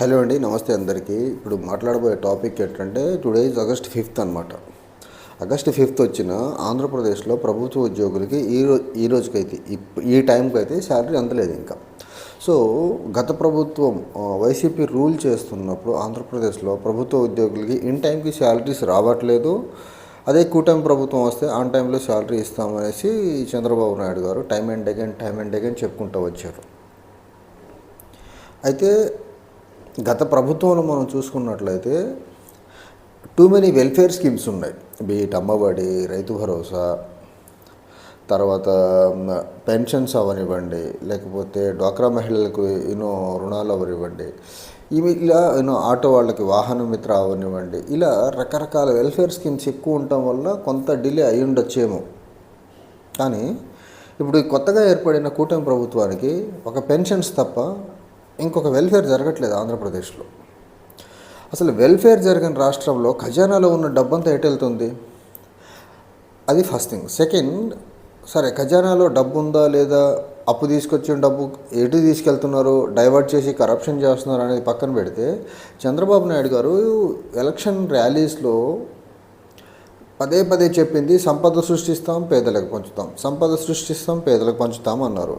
Hello అండి, నమస్తే అందరికీ. ఇప్పుడు మాట్లాడబోయే టాపిక్ ఏంటంటే టుడే ఈజ్ ఆగస్ట్ 5th అనమాట. ఆగస్ట్ 5th వచ్చిన ఆంధ్రప్రదేశ్లో ప్రభుత్వ ఉద్యోగులకి ఈ రోజుకైతే ఈ టైంకి అయితే శాలరీ అందలేదు ఇంకా. సో గత ప్రభుత్వం వైసీపీ రూల్ చేస్తున్నప్పుడు ఆంధ్రప్రదేశ్లో ప్రభుత్వ ఉద్యోగులకి ఇన్ టైంకి శాలరీస్ రావట్లేదు. అదే కూటమి ప్రభుత్వం వస్తే ఆన్ టైంలో శాలరీ ఇస్తామనేసి చంద్రబాబు నాయుడు గారు టైం అండ్ అగైన్ చెప్పుకుంటూ వచ్చారు. అయితే గత ప్రభుత్వంలో మనం చూసుకున్నట్లయితే టూ మెనీ వెల్ఫేర్ స్కీమ్స్ ఉన్నాయి. బీట్ అమ్మఒడి, రైతు భరోసా, తర్వాత పెన్షన్స్ అవనివ్వండి, లేకపోతే డ్వాక్రా మహిళలకు రుణాలు అవనివ్వండి, ఇలా ఆటో వాళ్ళకి వాహన మిత్ర అవనివ్వండి, ఇలా రకరకాల వెల్ఫేర్ స్కీమ్స్ ఎక్కువ ఉండటం వల్ల కొంత డిలే అయి ఉండొచ్చేమో. కానీ ఇప్పుడు కొత్తగా ఏర్పడిన కూటమి ప్రభుత్వానికి ఒక పెన్షన్స్ తప్ప ఇంకొక వెల్ఫేర్ జరగట్లేదు ఆంధ్రప్రదేశ్లో. అసలు వెల్ఫేర్ జరిగిన రాష్ట్రంలో ఖజానాలో ఉన్న డబ్బంతా ఎటు వెళ్తుంది? అది ఫస్ట్ థింగ్. సెకండ్, సరే ఖజానాలో డబ్బు ఉందా లేదా, అప్పు తీసుకొచ్చిన డబ్బు ఎటు తీసుకెళ్తున్నారు, డైవర్ట్ చేసి కరప్షన్ చేస్తున్నారు అనేది పక్కన పెడితే, చంద్రబాబు నాయుడు గారు ఎలక్షన్ ర్యాలీస్లో పదే చెప్పింది సంపద సృష్టిస్తాం, పేదలకు పంచుతాం, సంపద సృష్టిస్తాం, పేదలకు పంచుతాం అన్నారు.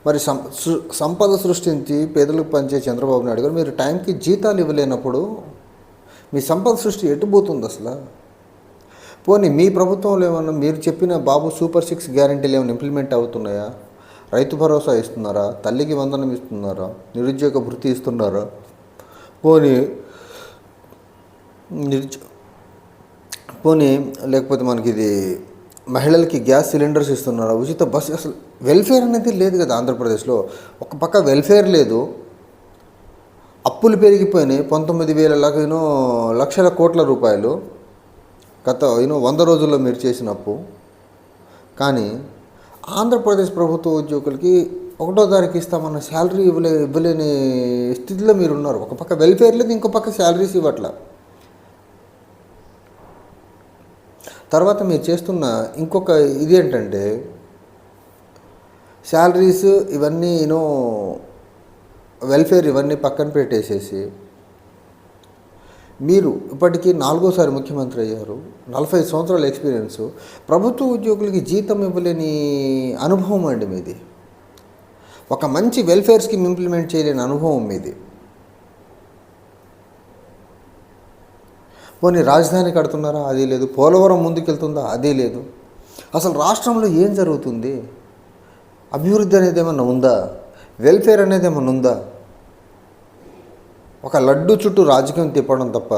మరి సంపద సృష్టించి పేదలకు పంచే చంద్రబాబు నాయుడు గారు మీరు టైంకి జీతాలు ఇవ్వలేనప్పుడు మీ సంపద సృష్టి ఎటుపోతుంది అసలు? పోనీ మీ ప్రభుత్వంలో ఏమన్నా మీరు చెప్పిన బాబు సూపర్ 6 గ్యారంటీలు ఏమైనా ఇంప్లిమెంట్ అవుతున్నాయా? రైతు భరోసా ఇస్తున్నారా? తల్లికి వందనం ఇస్తున్నారా? నిరుద్యోగ భృతి ఇస్తున్నారా? పోనీ లేకపోతే మనకి ఇది మహిళలకి గ్యాస్ సిలిండర్స్ ఇస్తున్నారా? ఉచిత బస్సు. అసలు వెల్ఫేర్ అనేది లేదు కదా ఆంధ్రప్రదేశ్లో. ఒక పక్క వెల్ఫేర్ లేదు, అప్పులు పెరిగిపోయినాయి. 19,000 లక్షల కోట్ల రూపాయలు గత 100 రోజుల్లో మీరు చేసిన అప్పు. కానీ ఆంధ్రప్రదేశ్ ప్రభుత్వ ఉద్యోగులకి 1వ తారీఖు ఇస్తామన్న శాలరీ ఇవ్వలేని స్థితిలో మీరు ఉన్నారు. ఒక పక్క వెల్ఫేర్ లేదు, ఇంకో పక్క శాలరీస్ ఇవ్వట్ల. తర్వాత మీరు చేస్తున్న ఇంకొక ఇది ఏంటంటే శాలరీస్ ఇవన్నీ వెల్ఫేర్ ఇవన్నీ పక్కన పెట్టేసేసి మీరు ఇప్పటికీ 4వసారి ముఖ్యమంత్రి అయ్యారు. 45 సంవత్సరాల ఎక్స్పీరియన్సు. ప్రభుత్వ ఉద్యోగులకి జీతం ఇవ్వలేని అనుభవం అండి మీది. ఒక మంచి వెల్ఫేర్ స్కీమ్ ఇంప్లిమెంట్ చేయలేని అనుభవం మీది. పోనీ రాజధాని కడుతున్నారా? అది లేదు. పోలవరం ముందుకెళ్తుందా? అది లేదు. అసలు రాష్ట్రంలో ఏం జరుగుతుంది? అభివృద్ధి అనేది ఏమన్నా ఉందా? వెల్ఫేర్ అనేది ఏమన్నా ఉందా? ఒక లడ్డు చుట్టూ రాజకీయం తిప్పడం తప్ప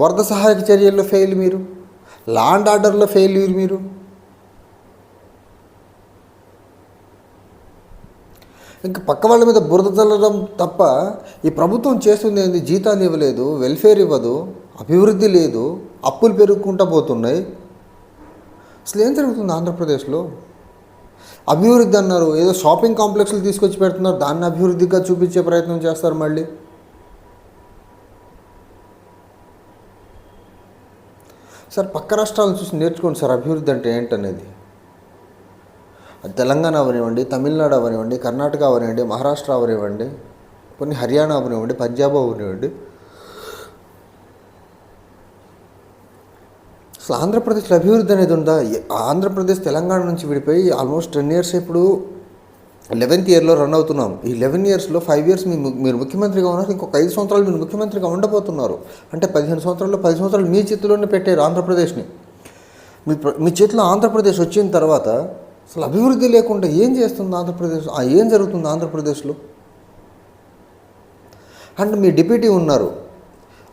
వరద సహాయక చర్యల్లో ఫెయిల్ మీరు, లా అండ్ ఆర్డర్లో ఫెయిల్యూర్ మీరు. ఇంకా పక్క వాళ్ళ మీద బురద చల్లడం తప్ప ఈ ప్రభుత్వం చేస్తుంది ఏంది? జీతాలు ఇవ్వలేదు, వెల్ఫేర్ ఇవ్వదు, అభివృద్ధి లేదు, అప్పులు పెరుగుకుంటూ పోతున్నాయి. అసలు ఏం జరుగుతుంది ఆంధ్రప్రదేశ్లో? అభివృద్ధి అన్నారు, ఏదో షాపింగ్ కాంప్లెక్స్లు తీసుకొచ్చి పెడుతున్నారు, దాన్ని అభివృద్ధిగా చూపించే ప్రయత్నం చేస్తారు. మళ్ళీ సార్ పక్క రాష్ట్రాలను చూసి నేర్చుకోండి సార్ అభివృద్ధి అంటే ఏంటనేది. తెలంగాణ అవనివ్వండి, తమిళనాడు అవనివ్వండి, కర్ణాటక అవనివ్వండి, మహారాష్ట్ర అవనివ్వండి, కొన్ని హర్యానా అవనివ్వండి, పంజాబ్ అవనివ్వండి. అసలు ఆంధ్రప్రదేశ్లో అభివృద్ధి అనేది ఉందా? ఆంధ్రప్రదేశ్ తెలంగాణ నుంచి విడిపోయి ఆల్మోస్ట్ 10 years ఇప్పుడు 11th yearలో రన్ అవుతున్నాం. ఈ 11 yearsలో 5 years మీరు ముఖ్యమంత్రిగా ఉన్నారు. ఇంకొక 5 సంవత్సరాలు మీరు ముఖ్యమంత్రిగా ఉండబోతున్నారు. అంటే 15 సంవత్సరాల్లో 10 సంవత్సరాలు మీ చేతిలోనే పెట్టారు ఆంధ్రప్రదేశ్ని. మీ చేతిలో ఆంధ్రప్రదేశ్ వచ్చిన తర్వాత అసలు అభివృద్ధి లేకుండా ఏం చేస్తుంది ఆంధ్రప్రదేశ్? ఏం జరుగుతుంది ఆంధ్రప్రదేశ్లో? అండ్ మీ డిప్యూటీ ఉన్నారు,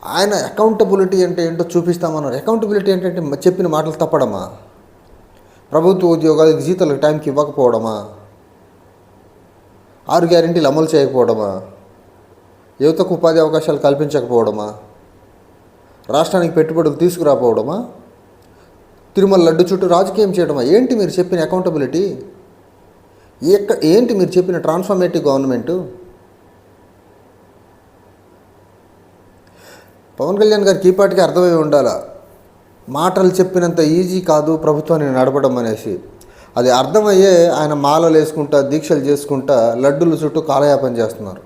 ఆయన అకౌంటబిలిటీ అంటే ఏంటో చూపిస్తామన్నారు. అకౌంటబిలిటీ ఏంటంటే చెప్పిన మాటలు తప్పడమా? ప్రభుత్వ ఉద్యోగాలకు జీతాలకు టైంకి ఇవ్వకపోవడమా? 6 గ్యారెంటీలు అమలు చేయకపోవడమా? యువతకు ఉపాధి అవకాశాలు కల్పించకపోవడమా? రాష్ట్రానికి పెట్టుబడులు తీసుకురాపోవడమా? తిరుమల లడ్డు చుట్టూ రాజకీయం చేయడమా? ఏంటి మీరు చెప్పిన అకౌంటబిలిటీ? ఏంటి మీరు చెప్పిన ట్రాన్స్ఫార్మేటివ్ గవర్నమెంటు? పవన్ కళ్యాణ్ గారికి ఈ పాటికి అర్థమై ఉండాలా, మాటలు చెప్పినంత ఈజీ కాదు ప్రభుత్వాన్ని నడపడం అనేసి. అది అర్థమయ్యే ఆయన మాలలు వేసుకుంటా, దీక్షలు చేసుకుంటా, లడ్డుల చుట్టూ కాలయాపన చేస్తున్నారు.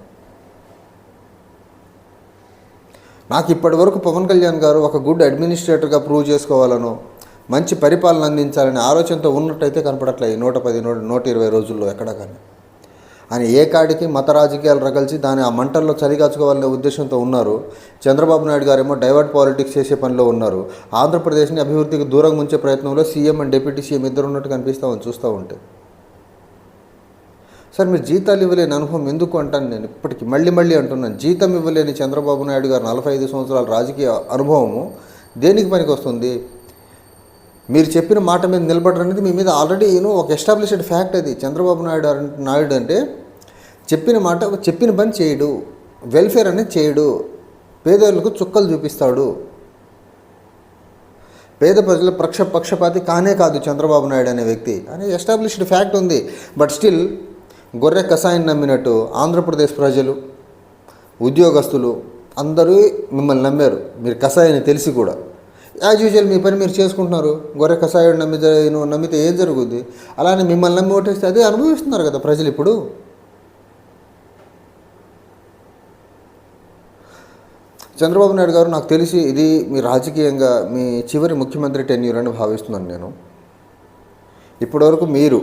నాకు ఇప్పటి వరకు పవన్ కళ్యాణ్ గారు ఒక గుడ్ అడ్మినిస్ట్రేటర్గా ప్రూవ్ చేసుకోవాలనో మంచి పరిపాలన అందించాలనే ఆలోచనతో ఉన్నట్టయితే కనపడట్లే ఈ 120 రోజుల్లో ఎక్కడ కానీ. ఆయన ఏ కాడికి మత రాజకీయాలు రగల్చి దాని ఆ మంటల్లో చలిగాచుకోవాలనే ఉద్దేశంతో ఉన్నారు. చంద్రబాబు నాయుడు గారేమో డైవర్ట్ పాలిటిక్స్ చేసే పనిలో ఉన్నారు. ఆంధ్రప్రదేశ్ని అభివృద్ధికి దూరంగా ఉంచే ప్రయత్నంలో సీఎం అండ్ డిప్యూటీ సీఎం ఇద్దరు ఉన్నట్టు కనిపిస్తామని చూస్తూ ఉంటే. సార్ మీరు జీతాలు ఇవ్వలేని అనుభవం ఎందుకు అంటాను నేను ఇప్పటికీ మళ్ళీ అంటున్నాను. జీతం ఇవ్వలేని చంద్రబాబు నాయుడు గారు 45 సంవత్సరాల రాజకీయ అనుభవము దేనికి పనికి వస్తుంది? మీరు చెప్పిన మాట మీద నిలబడరు అనేది మీ మీద ఆల్రెడీ ఒక ఎస్టాబ్లిష్డ్ ఫ్యాక్ట్. అది చంద్రబాబు నాయుడు అంటే చెప్పిన మాట చెప్పిన పని చేయడు, వెల్ఫేర్ అనేది చేయడు, పేదలకు చుక్కలు చూపిస్తాడు. పేద ప్రజల పక్షపాతి కానే కాదు చంద్రబాబు నాయుడు అనే వ్యక్తి అనే ఎస్టాబ్లిష్డ్ ఫ్యాక్ట్ ఉంది. బట్ స్టిల్ గొర్రె కషాయం నమ్మినట్టు ఆంధ్రప్రదేశ్ ప్రజలు, ఉద్యోగస్తులు అందరూ మిమ్మల్ని నమ్మారు. మీరు కషాయాన్ని తెలిసి కూడా యాజ్ యూజువల్ మీ పని మీరు చేసుకుంటున్నారు. గొర్రె కషాయం నమ్మితే ఏం జరుగుద్ది? అలానే మిమ్మల్ని నమ్మి ఓటేస్తే అదే అనుభవిస్తున్నారు కదా ప్రజలు. ఇప్పుడు చంద్రబాబు నాయుడు గారు నాకు తెలిసి ఇది మీ రాజకీయంగా మీ చివరి ముఖ్యమంత్రి టెన్యూర్ అని భావిస్తున్నాను నేను. ఇప్పటివరకు మీరు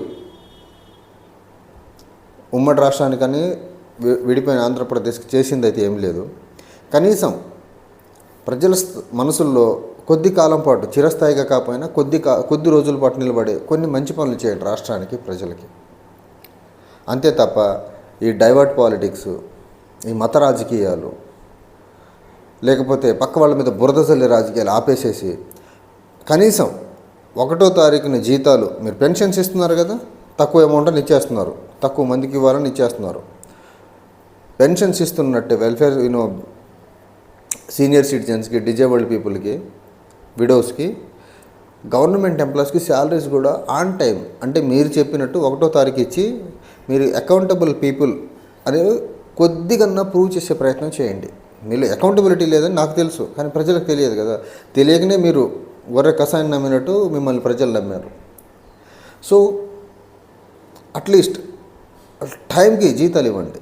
ఉమ్మడి రాష్ట్రానికని విడిపోయిన ఆంధ్రప్రదేశ్కి చేసింది అయితే ఏం లేదు. కనీసం ప్రజల మనసుల్లో కొద్ది కాలం పాటు చిరస్థాయిగా కాకపోయినా కొద్ది రోజుల పాటు నిలబడే కొన్ని మంచి పనులు చేయండి రాష్ట్రానికి, ప్రజలకి. అంతే తప్ప ఈ డైవర్ట్ పాలిటిక్స్, ఈ మత రాజకీయాలు, లేకపోతే పక్క వాళ్ళ మీద బురద చల్లే రాజకీయాలు ఆపేసేసి కనీసం 1వ తారీఖున జీతాలు మీరు పెన్షన్స్ ఇస్తున్నారు కదా, తక్కువ అమౌంట్ అని ఇచ్చేస్తున్నారు, తక్కువ మందికి ఇవ్వాలని ఇచ్చేస్తున్నారు. పెన్షన్స్ ఇస్తున్నట్టే వెల్ఫేర్ సీనియర్ సిటిజన్స్కి, డిజేబుల్డ్ పీపుల్కి, విడోస్కి, గవర్నమెంట్ ఎంప్లాయీస్కి శాలరీస్ కూడా ఆన్ టైం అంటే మీరు చెప్పినట్టు 1వ తారీఖు ఇచ్చి మీరు అకౌంటబుల్ పీపుల్ అనేది కొద్దిగా ప్రూవ్ చేసే ప్రయత్నం చేయండి. మీలో అకౌంటబిలిటీ లేదని నాకు తెలుసు, కానీ ప్రజలకు తెలియదు కదా. తెలియకనే మీరు గొర్రె కషాయం నమ్మినట్టు మిమ్మల్ని ప్రజలు నమ్మారు. సో అట్లీస్ట్ టైంకి జీతాలు ఇవ్వండి.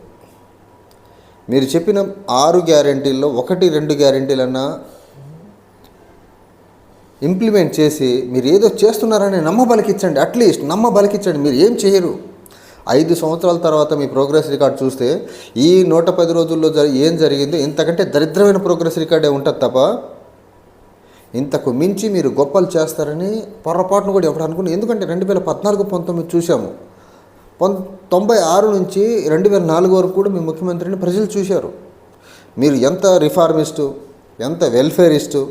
మీరు చెప్పిన 6 గ్యారెంటీల్లో 1-2 గ్యారెంటీలన్నా ఇంప్లిమెంట్ చేసి మీరు ఏదో చేస్తున్నారని నమ్మబలికించండి. అట్లీస్ట్ నమ్మబలికించండి. మీరు ఏం చేయరు. 5 సంవత్సరాల తర్వాత మీ ప్రోగ్రెస్ రికార్డ్ చూస్తే ఈ 110 రోజుల్లో ఏం జరిగిందో ఇంతకంటే దరిద్రమైన ప్రోగ్రెస్ రికార్డే ఉంటుంది తప్ప ఇంతకు మించి మీరు గొప్పలు చేస్తారని పొరపాటును కూడా ఎవరు అనుకుని. ఎందుకంటే 2014-19 చూసాము. 96 నుంచి 2004 వరకు కూడా మీ ముఖ్యమంత్రిని ప్రజలు చూశారు. మీరు ఎంత రిఫార్మిస్టు, ఎంత వెల్ఫేరిస్టు,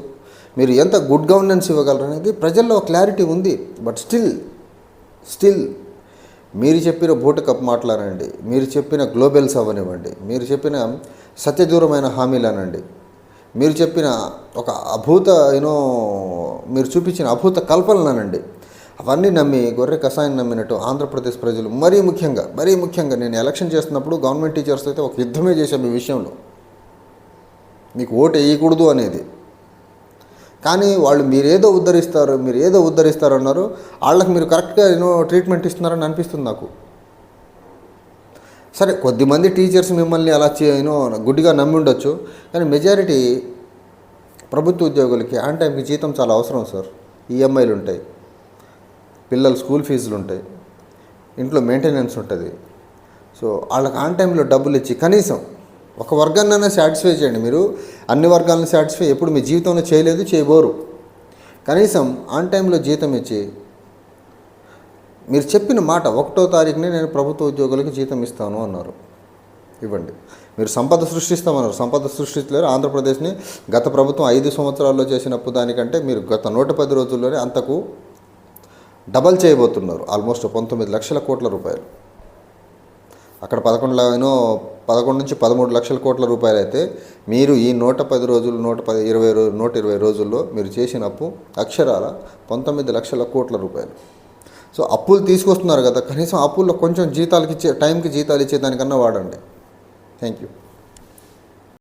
మీరు ఎంత గుడ్ గవర్నెన్స్ ఇవ్వగలరు అనేది ప్రజల్లో క్లారిటీ ఉంది. బట్ స్టిల్ మీరు చెప్పిన బూటకప్ మాట్లాడండి, మీరు చెప్పిన గ్లోబల్స్ అవ్వనివ్వండి, మీరు చెప్పిన సత్యదూరమైన హామీలు అనండి, మీరు చెప్పిన ఒక మీరు చూపించిన అభూత కల్పనలు అనండి, అవన్నీ నమ్మి గొర్రె కషాయం నమ్మినట్టు ఆంధ్రప్రదేశ్ ప్రజలు మరీ ముఖ్యంగా నేను ఎలక్షన్ చేస్తున్నప్పుడు గవర్నమెంట్ టీచర్స్ అయితే ఒక యుద్ధమే చేశాం ఈ విషయంలో, మీకు ఓటు వేయకూడదు అనేది. కానీ వాళ్ళు మీరేదో ఉద్ధరిస్తారు అన్నారు. వాళ్ళకి మీరు కరెక్ట్గా ట్రీట్మెంట్ ఇస్తున్నారని అనిపిస్తుంది నాకు. సరే కొద్దిమంది టీచర్స్ మిమ్మల్ని అలా గుడ్డిగా నమ్మి ఉండొచ్చు, కానీ మెజారిటీ ప్రభుత్వ ఉద్యోగులకి ఆన్ టైంకి జీతం చాలా అవసరం సార్. ఈఎంఐలు ఉంటాయి, పిల్లల స్కూల్ ఫీజులు ఉంటాయి, ఇంట్లో మెయింటెనెన్స్ ఉంటుంది. సో వాళ్ళకి ఆన్ టైంలో డబ్బులు ఇచ్చి కనీసం ఒక వర్గాన్నైనా సాటిస్ఫై చేయండి. మీరు అన్ని వర్గాలను సాటిస్ఫై ఎప్పుడు మీ జీవితంలో చేయబోరు. కనీసం ఆన్ టైంలో జీతం ఇచ్చి మీరు చెప్పిన మాట 1వ తారీఖునే నేను ప్రభుత్వ ఉద్యోగులకు జీతం ఇస్తాను అన్నారు, ఇవ్వండి. మీరు సంపద సృష్టిస్తామన్నారు, సంపద సృష్టించలేరు. ఆంధ్రప్రదేశ్ని గత ప్రభుత్వం 5 సంవత్సరాల్లో చేసినప్పుడు దానికంటే మీరు గత 110 రోజుల్లోనే అంతకు డబల్ చేయబోతున్నారు. ఆల్మోస్ట్ 19 లక్షల కోట్ల రూపాయలు. అక్కడ 11 నుంచి 13 లక్షల కోట్ల రూపాయలు అయితే మీరు ఈ 110 రోజులు 120 రోజుల్లో మీరు చేసిన అప్పు అక్షరాల 19 లక్షల కోట్ల రూపాయలు. సో అప్పులు తీసుకొస్తున్నారు కదా, కనీసం అప్పుల్లో కొంచెం టైంకి జీతాలు ఇచ్చేదానికన్నా వాడండి. Thank you.